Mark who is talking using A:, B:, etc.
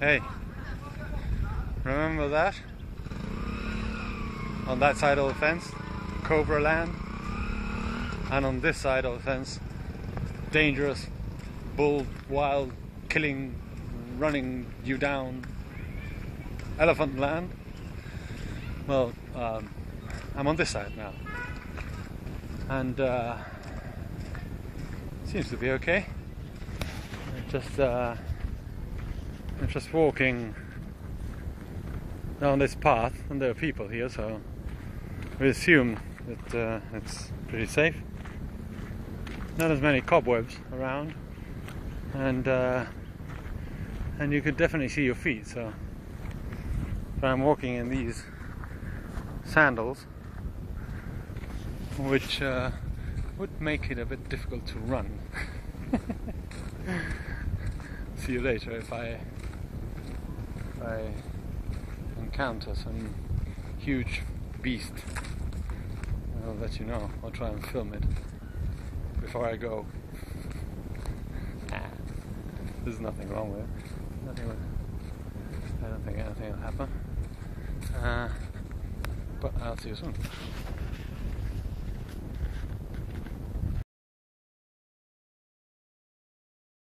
A: Hey, remember that? On that side of the fence, Cobra Land, and on this side of the fence, dangerous, bull, wild, killing, running you down, Elephant Land. Well, I'm on this side now, and seems to be okay. I'm just walking down this path, and there are people here, so we assume that it's pretty safe. Not as many cobwebs around, and you could definitely see your feet. So I'm walking in these sandals, which would make it a bit difficult to run. See you later if I encounter some huge beast. I'll let you know. I'll try and film it before I go. There's nothing wrong with it. I don't think anything will happen. But I'll see you soon.